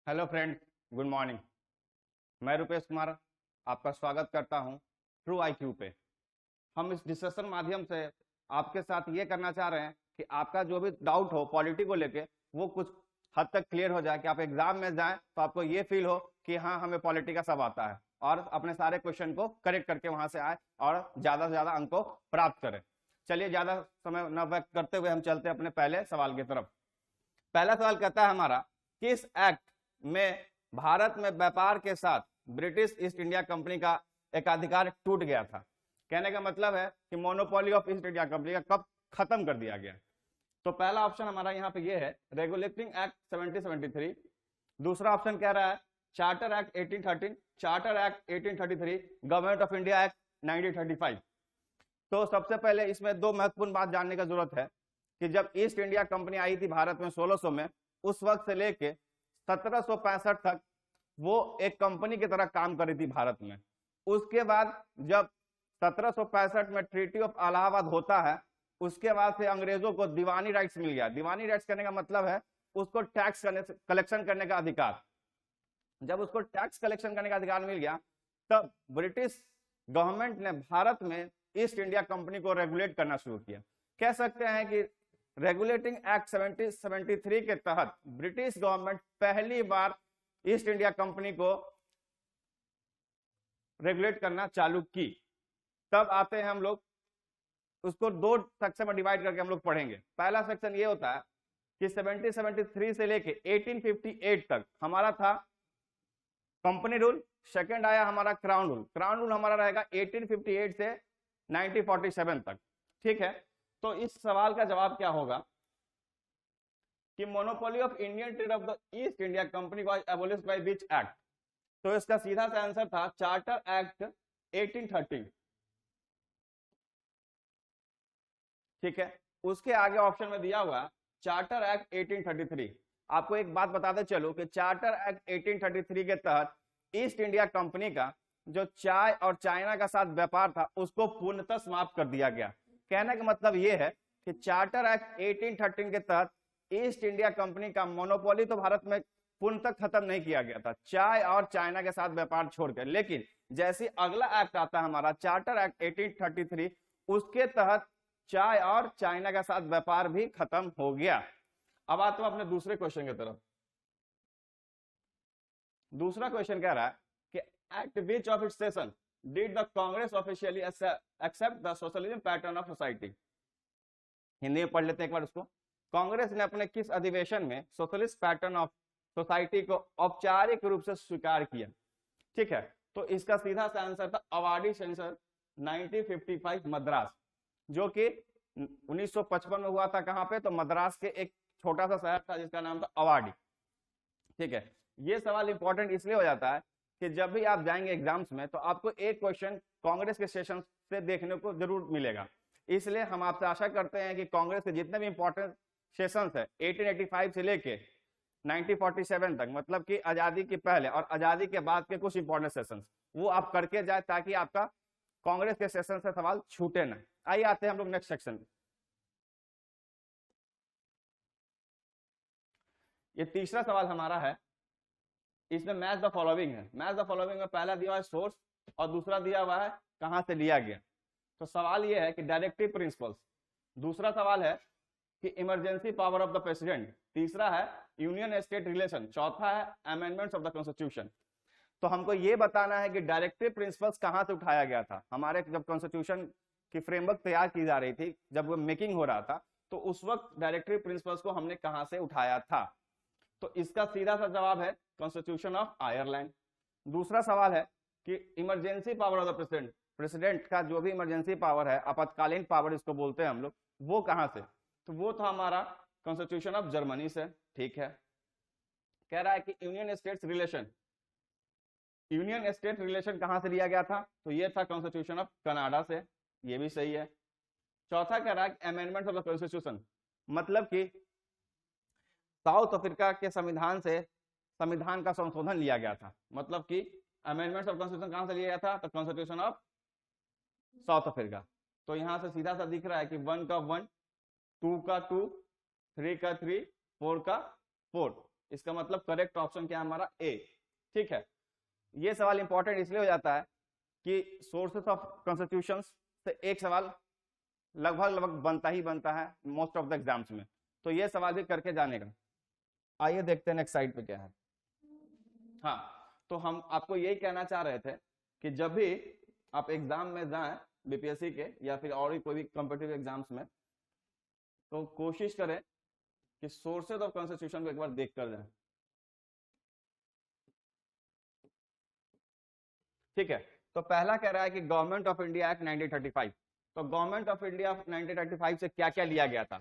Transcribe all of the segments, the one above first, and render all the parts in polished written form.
Hello friend, good morning. मैं रुपेश कुमार आपका स्वागत करता हूं ट्रू आईक्यू पे। हम इस डिस्कशन माध्यम से आपके साथ ये करना चाह रहे हैं कि आपका जो भी डाउट हो पॉलिटी को लेके वो कुछ हद तक क्लियर हो जाए, कि आप एग्जाम में जाएं तो आपको ये फील हो कि हाँ, हमें पॉलिटी का सब आता है, और अपने सारे क्वेश्चन को करेक्ट करके वहां से आए और ज्यादा से ज्यादा अंक को प्राप्त करें। चलिए, ज्यादा समय न व्यक्त करते हुए हम चलते हैं अपने पहले सवाल की तरफ। पहला सवाल कहता है हमारा, किस एक्ट में भारत में व्यापार के साथ ब्रिटिश ईस्ट इंडिया कंपनी का एकाधिकार टूट गया था? कहने का मतलब है कि monopoly of east India company का कब खत्म कर दिया गया। तो पहला ऑप्शन हमारा यहाँ पे ये है, रेगुलेटिंग एक्ट 1773। दूसरा ऑप्शन कह रहा है charter act 1813, charter act 1833, government of India act 1935। तो सबसे पहले इसमें दो महत्वपूर्ण बात जानने का जरूरत है कि जब ईस्ट इंडिया कंपनी आई थी भारत में 1600 में, उस वक्त से लेके 1765 तक वो एक कंपनी की तरह काम कर रही थी भारत में। उसके बाद जब 1765 में ट्रीटी ऑफ इलाहाबाद होता है, उसके बाद से अंग्रेजों को दीवानी राइट्स मिल गया। दीवानी राइट्स करने का मतलब है उसको टैक्स कलेक्शन करने का अधिकार। जब उसको टैक्स कलेक्शन करने का अधिकार मिल गया, तब ब्रिटिश गवर्नमेंट ने भारत में ईस्ट इंडिया कंपनी को रेगुलेट करना शुरू किया। कह सकते हैं कि रेगुलेटिंग एक्ट 1773 के तहत ब्रिटिश गवर्नमेंट पहली बार ईस्ट इंडिया कंपनी को रेगुलेट करना चालू की। तब आते हैं हम लोग, उसको दो सेक्शन में डिवाइड करके हम लोग पढ़ेंगे। पहला सेक्शन ये होता है कि 1773 से लेके 1858 तक हमारा था कंपनी रूल। सेकंड आया हमारा क्राउन रूल। क्राउन रूल हमारा रहेगा 1858 से 1947 तक। ठीक है, तो इस सवाल का जवाब क्या होगा कि monopoly of Indian trade off the east India company was एबोलिश्ड by which act? तो इसका सीधा सा आंसर था चार्टर एक्ट 1813। ठीक है, उसके आगे ऑप्शन में दिया हुआ चार्टर एक्ट 1833। आपको एक बात बताते चलो कि चार्टर एक्ट 1833 के तहत ईस्ट इंडिया कंपनी का जो चाय और चाइना का साथ व्यापार था उसको पूर्णतः समाप्त कर दिया गया। कहने का मतलब यह है कि चार्टर एक्ट 1813 के तहत ईस्ट इंडिया कंपनी का मोनोपोली तो भारत में पूर्णतः खत्म नहीं किया गया था, चाय और चाइना के साथ व्यापार छोड़कर। लेकिन जैसे अगला एक्ट आता है हमारा चार्टर एक्ट 1833, उसके तहत चाय और चाइना के साथ व्यापार भी खत्म हो गया। अब आते हैं अपने दूसरे क्वेश्चन की तरफ। दूसरा क्वेश्चन कह रहा है कि at which of its session did the Congress officially accept the socialism pattern of society? Hindi में पढ़ लेते हैं एक बार उसको। कांग्रेस ने अपने किस अधिवेशन में सोशलिस्ट पैटर्न ऑफ सोसाइटी को औपचारिक रूप से स्वीकार किया? ठीक है, तो इसका सीधा सा आंसर था अवार्डी सेंसर 1955 मद्रास, जो कि 1955 में हुआ था। कहां पे? तो मद्रास के एक छोटा सा शहर था जिसका नाम था अवार्डी। ठीक है, ये सवाल इंपॉर्टेंट इसलिए हो जाता है कि जब भी आप जाएंगे एग्जाम्स में तो आपको एक क्वेश्चन कांग्रेस के सेशन से देखने को जरूर मिलेगा। इसलिए हम आपसे आशा करते हैं कि कांग्रेस के जितने भी इंपॉर्टेंट सेशंस है 1885 से लेके 1947 तक, मतलब कि आजादी के पहले और आजादी के बाद के कुछ इंपॉर्टेंट सेशंस, वो आप करके जाए ताकि आपका कांग्रेस के सेशन से सवाल छूटे ना। आइए आते हैं हम लोग नेक्स्ट सेक्शन। ये तीसरा सवाल हमारा है, इसमें मैच द फॉलोइंग है। मैच द फॉलोइंग में पहला दिया हुआ है सोर्स और दूसरा दिया हुआ है कहां से लिया गया। तो सवाल यह है कि डायरेक्टिव प्रिंसिपल्स। दूसरा सवाल है कि emergency power of the president. तीसरा है यूनियन स्टेट रिलेशन। चौथा है अमेंडमेंट्स ऑफ द कॉन्स्टिट्यूशन। तो हमको ये बताना है कि डायरेक्टिव प्रिंसिपल्स कहां से उठाया गया था। हमारे जब कॉन्स्टिट्यूशन की फ्रेमवर्क तैयार की जा रही थी, जब वो मेकिंग हो रहा था, तो उस वक्त डायरेक्टिव प्रिंसिपल्स को हमने कहां से उठाया था? तो इसका सीधा सा जवाब है कॉन्स्टिट्यूशन ऑफ आयरलैंड। दूसरा सवाल है कि emergency power of the president, president का जो भी इमरजेंसी पावर है, आपातकालीन पावर इसको बोलते हैं हम लोग, वो कहां से? तो वो था हमारा कॉन्स्टिट्यूशन ऑफ जर्मनी से। ठीक है, कह रहा है कि union states relation, union state relation कहां से लिया गया था? तो ये था कॉन्स्टिट्यूशन ऑफ कनाडा से। ये भी सही है। चौथा कह रहा है अमेंडमेंट ऑफ द कॉन्स्टिट्यूशन, मतलब कि साउथ अफ्रीका के संविधान से संविधान का संशोधन लिया गया था। मतलब कि अमेंडमेंट्स ऑफ कॉन्स्टिट्यूशन कहां से लिया गया था? तो कॉन्स्टिट्यूशन ऑफ साउथ अफ्रीका। तो यहां से सीधा सा दिख रहा है कि 1 का 1, 2 का 2, 3 का 3, 4 का 4। इसका मतलब करेक्ट ऑप्शन क्या है हमारा ए। ठीक है, ये सवाल इंपॉर्टेंट इसलिए हो जाता है कि सोर्सेस ऑफ कॉन्स्टिट्यूशन से एक सवाल लगभग लगभग बनता ही बनता है मोस्ट ऑफ द एग्जाम्स में, तो ये सवाल भी करके जाने का। आइए देखते हैं नेक्स्ट साइड पे क्या है। हाँ, तो हम आपको यही कहना चाह रहे थे कि जब भी आप एग्जाम में जाएं बीपीएससी के या फिर और कोई भी कॉम्पिटिटिव एग्जाम्स में, तो कोशिश करें कि सोर्सेज ऑफ कॉन्स्टिट्यूशन को एक बार देख कर जाएं। ठीक है, तो पहला कह रहा है कि गवर्नमेंट ऑफ इंडिया एक्ट 1935। तो गवर्नमेंट ऑफ इंडिया 1935 से क्या क्या लिया गया था,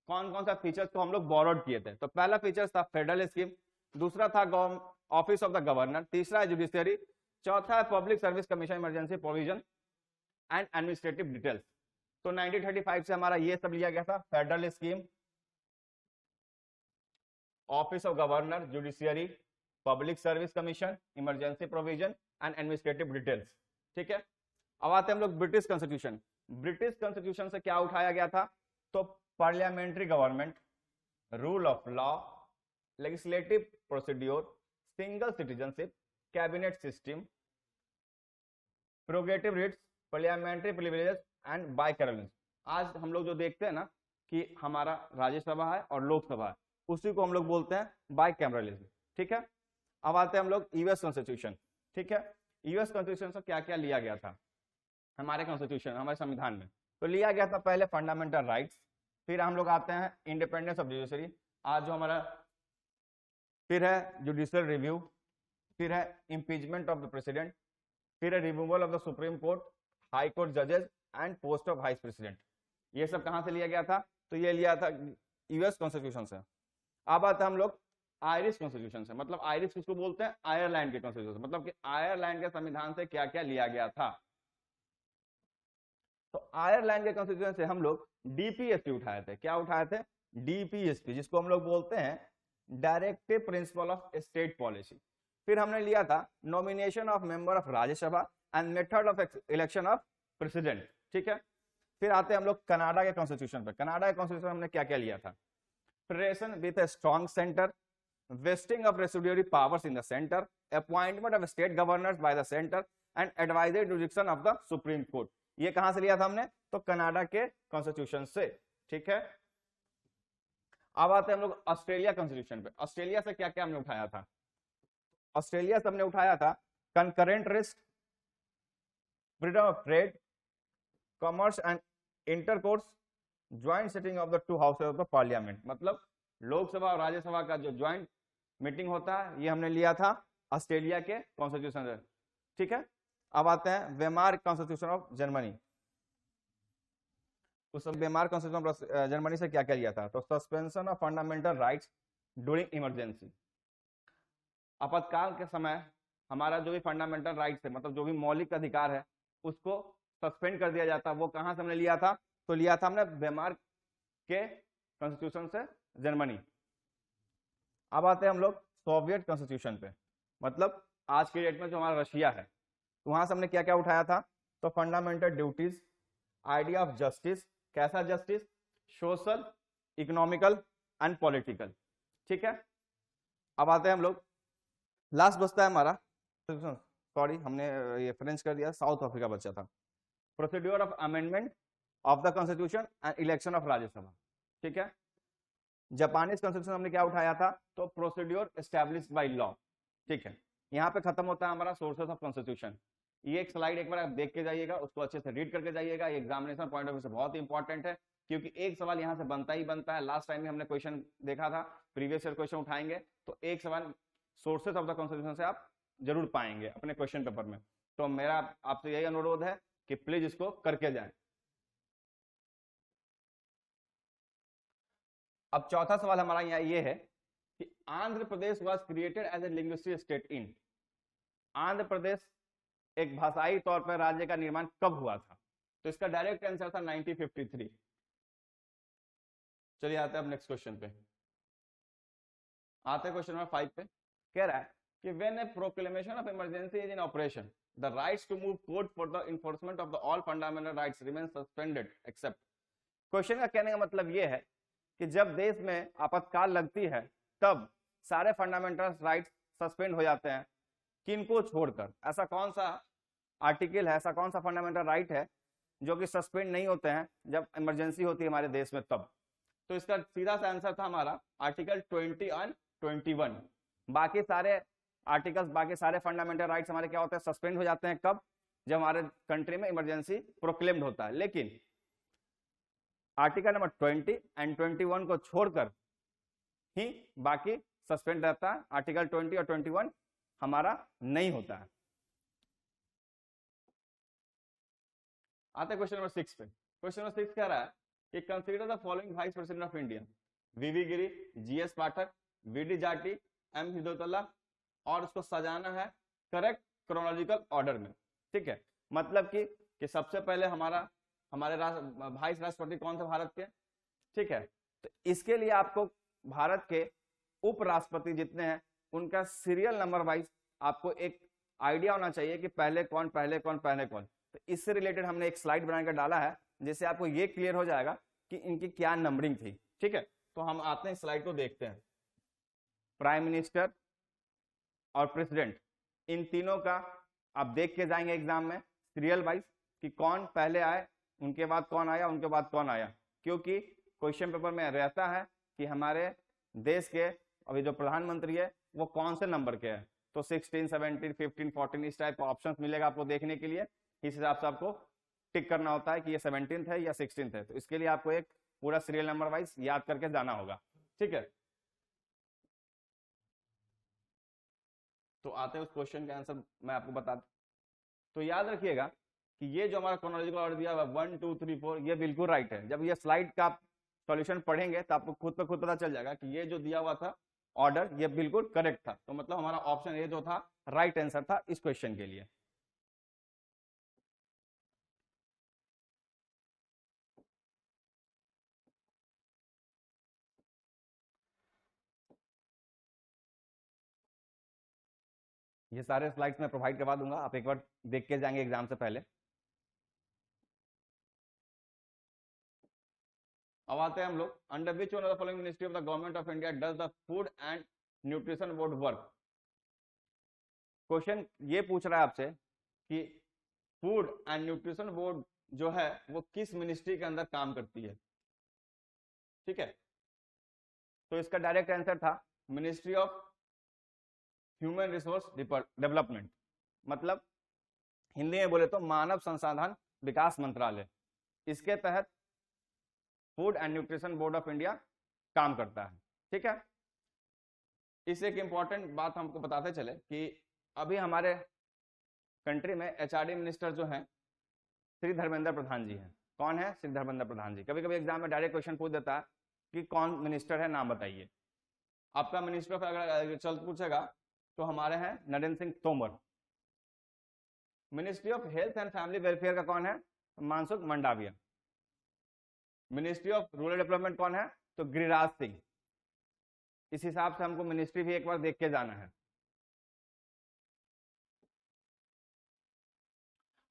कौन कौन सा फीचर्स को हम लोग बोरोड किए थे। तो पहला फीचर था फेडरल स्कीम, दूसरा था ऑफिस ऑफ द गवर्नर, तीसरा है जुडिशियरी, चौथा है public service commission emergency provision and administrative details. तो 1935 से हमारा ये सब लिया गया था, federal scheme, office of governor, judiciary, public service commission, emergency provision and administrative details. ठीक है, अब आते हैं हम लोग ब्रिटिश कॉन्स्टिट्यूशन। ब्रिटिश कॉन्स्टिट्यूशन से क्या उठाया गया था, तो parliamentary government, rule of law, legislative procedure, single citizenship, cabinet system, prerogative writs, parliamentary privileges and bicameralism. आज हम लोग जो देखते हैं ना कि हमारा राज्यसभा है और लोकसभा है, उसी को हम लोग बोलते हैं बाइकैमरलिज्म। ठीक है, अब आते हैं हम लोग यूएस कॉन्स्टिट्यूशन। ठीक है, यूएस कॉन्स्टिट्यूशन से क्या क्या लिया गया था हमारे कॉन्स्टिट्यूशन, हमारे संविधान में। तो लिया गया था पहले फंडामेंटल राइट्स, फिर हम लोग आते हैं इंडिपेंडेंस ऑफ जुडिशरी, आज जो हमारा, फिर है जुडिशियल रिव्यू, फिर है इम्पीचमेंट ऑफ द प्रेसिडेंट, फिर है removal of the supreme court, high court जजेस and post of vice president. ये सब कहां से लिया गया था, तो ये लिया था यूएस कॉन्स्टिट्यूशन से। अब आते हैं हम लोग आयरिश कॉन्स्टिट्यूशन से, मतलब आयरिश किसको बोलते हैं, आयरलैंड के कॉन्स्टिट्यूशन, मतलब कि आयरलैंड के संविधान से क्या क्या लिया गया था। तो आयरलैंड के कॉन्स्टिट्यूशन से हम लोग डीपीएसपी उठाए थे। क्या उठाए थे, डीपीएसपी, जिसको हम लोग बोलते हैं directive principle of state policy. फिर हमने लिया था nomination of member of Rajya Sabha and method of election of president. ठीक है, फिर आते हैं हम लोग कनाडा के कॉन्स्टिट्यूशन पे। कनाडा के कॉन्स्टिट्यूशन हमने क्या क्या लिया था, federation with a strong centre, vesting of residuary powers in the center, appointment of state governors by the center and advisory jurisdiction of the Supreme Court। ये कहां से लिया था हमने, तो कनाडा के कॉन्स्टिट्यूशन से। ठीक है, अब आते हैं हम लोग ऑस्ट्रेलिया कॉन्स्टिट्यूशन पे। ऑस्ट्रेलिया से क्या क्या हमने उठाया था, ऑस्ट्रेलिया से हमने उठाया था concurrent risk, freedom of trade, commerce and intercourse, joint sitting of the two houses of the parliament. मतलब लोकसभा और राज्यसभा का जो ज्वाइंट मीटिंग होता है, ये हमने लिया था ऑस्ट्रेलिया के कॉन्स्टिट्यूशन से। ठीक है, अब आते हैं वेमार कॉन्स्टिट्यूशन ऑफ जर्मनी। उस वेमार कॉन्स्टिट्यूशन ऑफ जर्मनी से क्या क्या लिया था, तो suspension of fundamental rights during emergency. आपातकाल के समय हमारा जो भी फंडामेंटल राइट्स है, मतलब जो भी मौलिक अधिकार है, उसको सस्पेंड कर दिया जाता है। वो कहां से हमने लिया था, तो लिया था हमने वेमार के कॉन्स्टिट्यूशन से जर्मनी। अब आते हैं हम लोग सोवियत कॉन्स्टिट्यूशन पे, मतलब आज के डेट में जो हमारा रशिया है, तो वहां से हमने क्या क्या उठाया था, तो fundamental duties, idea of justice, कैसा justice, social, economical and political. ठीक है, अब आते हैं हम लोग, लास्ट बचता है हमारा, सॉरी हमने ये फ्रेंच कर दिया, साउथ अफ्रीका बचा था, procedure of amendment of the constitution and election of Rajya Sabha. ठीक है, जापानीज कॉन्स्टिट्यूशन हमने क्या उठाया था, तो प्रोसीड्योर एस्टैब्लिश्ड बाय लॉ। ठीक है, यहाँ पे खत्म होता है हमारा सोर्सेस ऑफ कॉन्स्टिट्यूशन। ये एक स्लाइड एक बार आप देख के जाइएगा, उसको अच्छे से रीड करके जाइएगा। एग्जामिनेशन पॉइंट ऑफ व्यू से बहुत ही इंपॉर्टेंट है, क्योंकि एक सवाल यहाँ से बनता ही बनता है। लास्ट टाइम में हमने क्वेश्चन देखा था, प्रीवियस ईयर क्वेश्चन उठाएंगे तो एक सवाल सोर्सेस ऑफ द कॉन्स्टिट्यूशन से आप जरूर पाएंगे अपने क्वेश्चन पेपर में। तो मेरा आपसे यही अनुरोध है कि प्लीज इसको करके जाएं। अब चौथा सवाल हमारा यहाँ ये है कि Andhra Pradesh was created as a linguistic state in. Andhra Pradesh एक भाषाई तौर पर राज्य का निर्माण कब हुआ था, तो इसका डायरेक्ट आंसर था 1953। चलिए आते हैं अब नेक्स्ट क्वेश्चन पे। आते हैं क्वेश्चन नंबर 5 पे। कह रहा है कि when a proclamation of emergency is in operation, the rights to move court for the enforcement of the all fundamental rights remain suspended except. Question का कहने का मतलब ये है कि जब देश में आपातकाल लगती है, तब सारे फंडामेंटल राइट्स सस्पेंड हो जाते हैं, किनको छोड़कर? ऐसा कौन सा आर्टिकल है, ऐसा कौन सा फंडामेंटल राइट है जो कि सस्पेंड नहीं होते हैं जब इमरजेंसी होती है हमारे देश में तब? तो इसका सीधा सा आंसर था हमारा आर्टिकल 20 एंड 21। बाकी सारे आर्टिकल्स, बाकी सारे फंडामेंटल राइट्स हमारे क्या होते हैं, सस्पेंड हो जाते हैं कब? जब हमारे कंट्री में इमरजेंसी प्रोक्लेम्ड होता है। लेकिन आर्टिकल नंबर 20 एंड 21 को छोड़कर ही बाकी सस्पेंड रहता है। आर्टिकल 20 और 21 हमारा नहीं होता है। आते क्वेश्चन नंबर 6 पे। क्वेश्चन नंबर 6 कह रहा है कि consider the following vice president of India, VV Giri, GS Pathak, VD Jatti, M Hidayatullah, और उसको सजाना है करेक्ट क्रोनोलॉजिकल ऑर्डर में। ठीक है, मतलब कि सबसे पहले हमारे वाइस राष्ट्रपति कौन थे भारत के? ठीक है, तो इसके लिए आपको भारत के उपराष्ट्रपति जितने हैं उनका सीरियल नंबर वाइज आपको एक आइडिया होना चाहिए कि पहले कौन पहले कौन पहले कौन। तो इससे रिलेटेड हमने एक स्लाइड बनाकर डाला है जिससे आपको ये क्लियर हो जाएगा कि इनकी क्या नंबरिंग थी। ठीक है, तो हम आते हैं स्लाइड को देखते हैं। प्राइम मिनिस्टर और प्रेसिडेंट, इन तीनों का आप देख के जाएंगे एग्जाम में सीरियल वाइज कि कौन पहले आए, उनके बाद कौन आया, उनके बाद कौन आया, क्योंकि क्वेश्चन पेपर में रहता है कि हमारे देश के अभी जो प्रधानमंत्री है वो कौन से नंबर के है। तो 16, 17, 15, 14 इस टाइप का ऑप्शन मिलेगा आपको देखने के लिए। इस हिसाब से आपको टिक करना होता है कि ये 17th है या 16th है। तो इसके लिए आपको एक पूरा सीरियल नंबर वाइज याद करके जाना होगा। ठीक है, तो आते हैं उस क्वेश्चन का आंसर मैं आपको बता दूं। तो याद रखिएगा कि ये जो हमारा क्रोनोलॉजिकल ऑर्डर दिया हुआ 1 2 3 4 ये बिल्कुल राइट है। जब ये स्लाइड का सॉल्यूशन पढ़ेंगे तो आपको खुद पता चल जाएगा कि ये जो दिया हुआ था ऑर्डर ये बिल्कुल करेक्ट था। तो मतलब हमारा ऑप्शन ए जो था राइट आंसर था इस क्वेश्चन के लिए। ये सारे स्लाइड्स मैं प्रोवाइड करवा दूंगा, आप एक बार देख के जाएंगे एग्जाम से पहले। अब आते हैं हम लोग, under which one of the following ministry of the government of India does the food and nutrition board work? Question ये पूछ रहा है आपसे कि फूड एंड न्यूट्रिशन बोर्ड जो है वो किस मिनिस्ट्री के अंदर काम करती है। ठीक है, तो इसका डायरेक्ट आंसर था ministry of human resource development, मतलब हिंदी में बोले तो मानव संसाधन विकास मंत्रालय। इसके तहत food and nutrition board of India काम करता है। ठीक है, इस एक इंपॉर्टेंट बात हमको बताते चले कि अभी हमारे कंट्री में एचआरडी मिनिस्टर जो हैं श्री धर्मेंद्र प्रधान जी हैं। कौन है? श्री धर्मेंद्र प्रधान जी। कभी कभी एग्जाम में डायरेक्ट क्वेश्चन पूछ देता है कि कौन मिनिस्टर है, नाम बताइए। आपका मिनिस्टर ऑफ एग्रीकल्चर पूछेगा तो हमारे हैं Narendra Singh Tomar. Ministry of health and family welfare का कौन है? Mansukh Mandaviya. Ministry of rural development कौन है? तो गिरिराज सिंह। इस हिसाब से हमको मिनिस्ट्री भी एक बार देख के जाना है।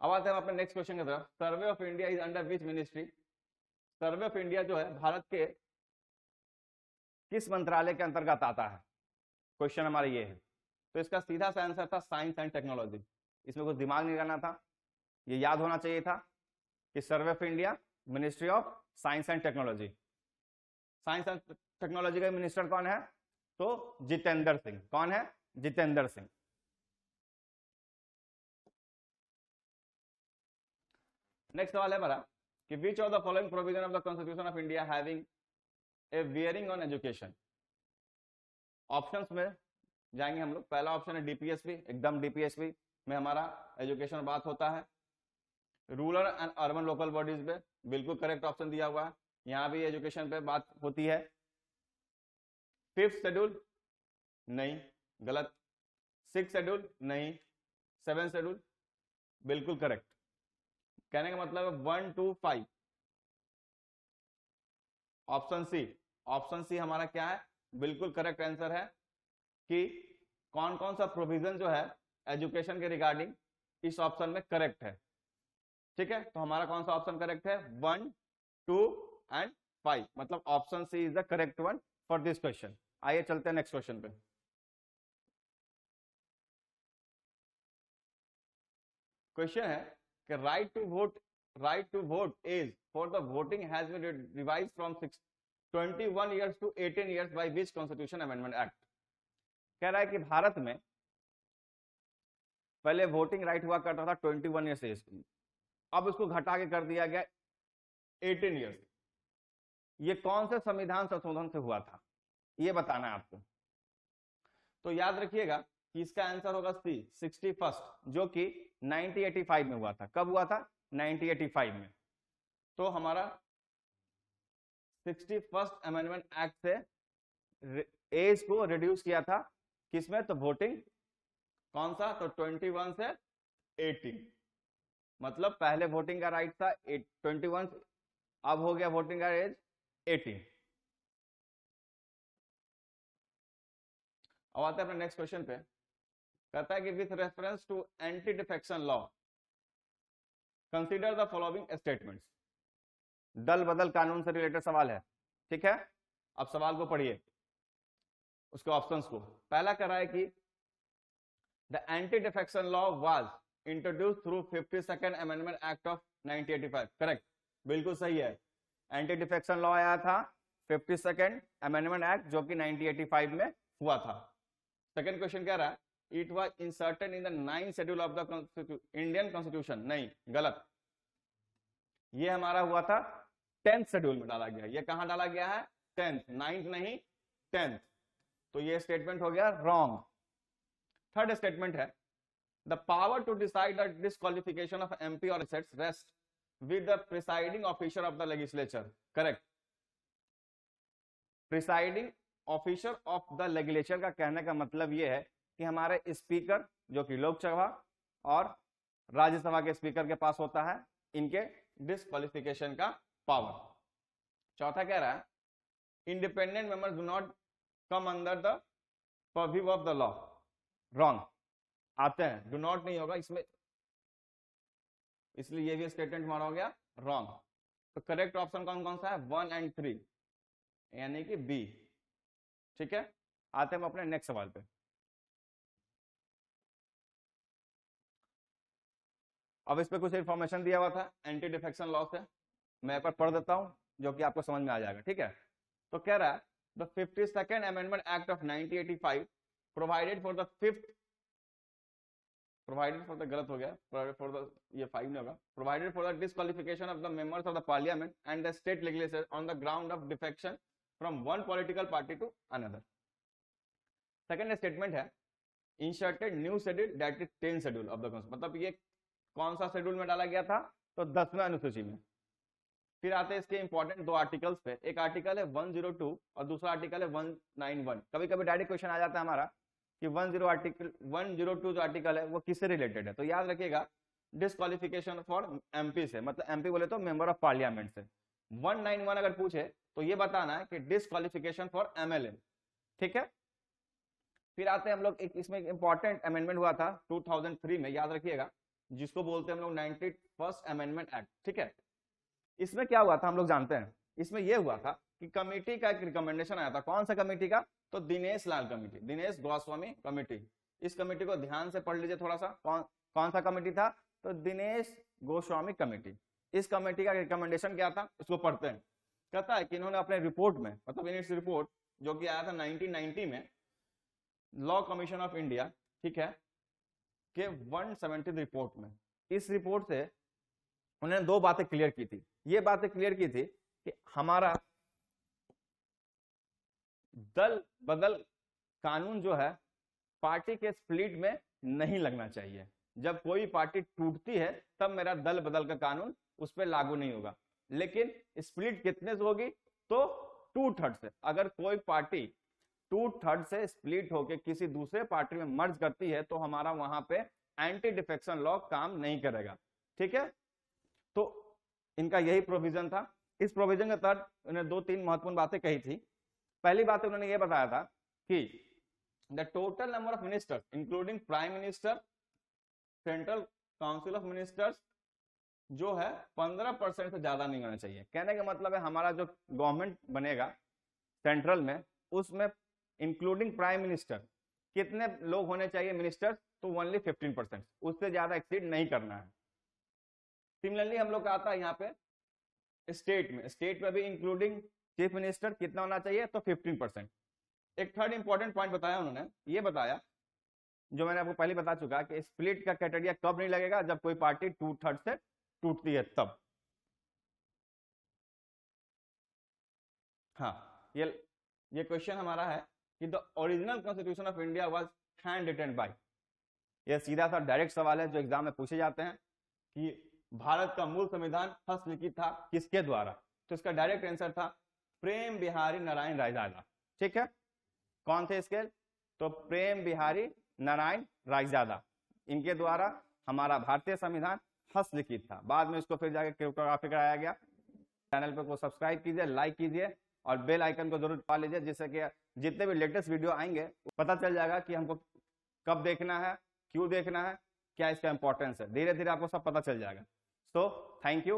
अब आते हैं अपने नेक्स्ट क्वेश्चन की तरफ। Survey of India is under which ministry? Survey of India जो है भारत के किस मंत्रालय के अंतर्गत आता है? क्वेश्चन हमारा ये है। तो इसका सीधा सा आंसर था साइंस एंड टेक्नोलॉजी। इसमें कुछ दिमाग नहीं लगाना था, ये याद होना चाहिए था कि survey of India ministry of science and technology. Science and technology का मिनिस्टर कौन है? तो जितेंद्र सिंह। कौन है? जितेंद्र सिंह। नेक्स्ट सवाल है हमारा कि which of the following provision of the constitution of India having a bearing on education? Options में जाएंगे हम लोग। पहला ऑप्शन है डीपीएसपी, एकदम डीपीएसपी में हमारा एजुकेशन बात होता है। Rural and urban local bodies पे बिल्कुल करेक्ट ऑप्शन दिया हुआ है, यहाँ भी एजुकेशन पे बात होती है। फिफ्थ शेड्यूल नहीं, गलत। सिक्स शेड्यूल नहीं, सेवन शेड्यूल बिल्कुल करेक्ट। कहने का मतलब है 1 2 5 ऑप्शन सी। ऑप्शन सी हमारा क्या है? बिल्कुल करेक्ट आंसर है कि कौन कौन सा प्रोविजन जो है एजुकेशन के रिगार्डिंग इस ऑप्शन में करेक्ट है। ठीक है, तो हमारा कौन सा ऑप्शन करेक्ट है? 1 2 एंड 5, मतलब option C is the correct one for this question. आइए चलते हैं नेक्स्ट क्वेश्चन पे। क्वेश्चन है कि right to vote age for the voting has been revised from 21 years to 18 years by which constitution amendment act। कह रहा है कि भारत में पहले वोटिंग राइट हुआ करता था 21 ईयर्स एज, अब उसको घटा के कर दिया गया 18 ईयर्स। ये कौन से संविधान संशोधन से हुआ था, ये बताना है आपको। तो याद रखिएगा कि इसका आंसर होगा सी 61st, जो कि 1985 में हुआ था। कब हुआ था? 1985 में। तो हमारा 61st अमेंडमेंट एक्ट से एज को रिड्यूस किया था, किसमें? तो वोटिंग कौन सा? तो 21 से 18। मतलब पहले वोटिंग का राइट था 21, अब हो गया वोटिंग का एज 18। अब आते हैं अपने नेक्स्ट क्वेश्चन पे। कहता है कि with reference to anti defection law consider the following statements. दल बदल कानून से रिलेटेड सवाल है, ठीक है। अब सवाल को पढ़िए, उसके ऑप्शंस को। पहला कह रहा है कि the anti defection law was introduced through 52nd amendment act of 1985। Correct, बिल्कुल सही है। एंटी डिफेक्शन लॉ आया था 52nd अमेंडमेंट एक्ट, जो कि 1985 में हुआ था। सेकंड क्वेश्चन कह रहा है it was inserted in the 9th schedule of the Indian constitution. नहीं, गलत। ये हमारा हुआ था 10th शेड्यूल में डाला गया। ये कहां डाला गया है? 10th, 9th नहीं 10th। तो ये स्टेटमेंट हो गया रॉन्ग। थर्ड स्टेटमेंट है the power to decide the disqualification of MP और assets rest with the presiding officer of the legislature. Correct. Presiding officer of the legislature का कहने का मतलब यह है कि हमारे स्पीकर, जो कि लोकसभा और राज्यसभा के स्पीकर के पास होता है, इनके डिस्क्वालिफिकेशन का पावर। चौथा कह रहा है independent members do not come under the purview of the law. Wrong. आते हैं, डू नॉट नहीं होगा इसमें, इसलिए ये भी स्टेटमेंट हमारा हो गया रॉन्ग। तो करेक्ट ऑप्शन कौन कौन सा है? 1 और 3, यानी कि बी। ठीक है, आते हैं हम अपने नेक्स्ट सवाल पे। अब इस पे कुछ इंफॉर्मेशन दिया हुआ था एंटी डिफेक्शन लॉ से, मैं एक बार पढ़ देता हूं जो कि आपको समझ में आ जाएगा। ठीक है, तो कह रहा है the 52nd amendment act of 1985 provided for the fifth, provided for the, गलत हो गया, प्रोवाइडेड फॉर द, ये 5 नहीं होगा, provided for the disqualification of the members of the parliament and the state legislature on the ground of defection from one political party to another. Second statement है inserted new schedule that is 10th schedule of the constitution. मतलब ये कौन सा schedule में डाला गया था? तो 10वें अनुसूची में। फिर आते हैं इसके इंपॉर्टेंट दो आर्टिकल्स पे। एक आर्टिकल है 102 और दूसरा आर्टिकल है 191। कभी कभी डायरेक्ट क्वेश्चन आ जाता है हमारा कि 102 जो आर्टिकल है वो किससे रिलेटेड है। तो याद रखिएगा डिस्क्वालिफिकेशन फॉर एमपी से, मतलब एमपी बोले तो मेंबर ऑफ पार्लियामेंट से। 191 अगर पूछे तो ये बताना है कि डिस्क्वालिफिकेशन फॉर एमएलए। ठीक है, फिर आते हैं हम लोग, एक इसमें इंपॉर्टेंट अमेंडमेंट हुआ था 2003 में, याद रखिएगा, जिसको बोलते हैं हम लोग 91st अमेंडमेंट एक्ट। ठीक है, इसमें क्या हुआ था हम लोग जानते हैं। इसमें यह हुआ था कि कमेटी का एक रिकमेंडेशन आया था। कौन सा कमेटी का? तो दिनेश लाल कमेटी, दिनेश गोस्वामी कमेटी। इस कमेटी को ध्यान से पढ़ लीजिए थोड़ा सा। कौन सा कमेटी था? तो दिनेश गोस्वामी कमेटी। इस कमेटी का रिकमेंडेशन क्या था, इसको पढ़ते हैं। कहता है कि इन्होंने अपने रिपोर्ट में, मतलब इन इट्स रिपोर्ट जो कि आया था 1990 में, लॉ कमीशन ऑफ इंडिया, ठीक है, के 170 रिपोर्ट में, इस रिपोर्ट से उन्होंने दो बातें क्लियर की थी। ये बातें क्लियर की थी कि हमारा दल बदल कानून जो है पार्टी के स्प्लिट में नहीं लगना चाहिए। जब कोई पार्टी टूटती है तब मेरा दल बदल का कानून उस पर लागू नहीं होगा। लेकिन स्प्लिट कितने से होगी? तो 2/3 से। अगर कोई पार्टी 2/3 से स्प्लिट होकर किसी दूसरे पार्टी में मर्ज करती है तो हमारा वहां पे एंटी डिफेक्शन लॉ काम नहीं करेगा। ठीक है, तो इनका यही प्रोविजन था। इस प्रोविजन के तहत उन्होंने 2-3 महत्वपूर्ण बातें कही थी। पहली बात उन्होंने ये बताया था कि the total number of ministers including prime minister, central council of ministers, जो है 15% से ज्यादा नहीं होना चाहिए। कहने का मतलब है हमारा जो गवर्नमेंट बनेगा सेंट्रल में, उसमें इंक्लूडिंग प्राइम मिनिस्टर, कितने लोग होने चाहिए मिनिस्टर्स, तो ओनली 15%, उससे ज्यादा एक्सीड नहीं करना है। सिमिलरली हम लोग का आता है यहाँ पे स्टेट में भी इंक्लूडिंग चीफ मिनिस्टर कितना होना चाहिए, तो 15%। एक थर्ड इंपॉर्टेंट पॉइंट बताया उन्होंने, ये बताया जो मैंने आपको पहले बता चुका कि स्प्लिट का क्राइटेरिया कब नहीं लगेगा, जब कोई पार्टी 2/3 से टूटती है तब। हाँ, ये क्वेश्चन हमारा है कि the original constitution of India was handwritten by, ये सीधा सा डायरेक्ट सवाल है जो एग्जाम में पूछे जाते हैं कि भारत का मूल संविधान हस्तलिखित था किसके द्वारा, तो इसका डायरेक्ट आंसर था प्रेम बिहारी नारायण रायजादा। ठीक है, कौन थे इसके, तो प्रेम बिहारी नारायण रायजादा, इनके द्वारा हमारा भारतीय संविधान हस्तलिखित था। बाद में इसको फिर जाके क्रिप्टोग्राफी कराया गया। चैनल पे को सब्सक्राइब कीजिए, लाइक कीजिए और बेल आइकन को जरूर दबा लीजिए, जिससे कि जितने भी लेटेस्ट वीडियो आएंगे पता चल जाएगा कि हमको कब देखना है, क्यों देखना है, क्या इसका इंपॉर्टेंस है, धीरे धीरे आपको सब पता चल जाएगा। So thank you.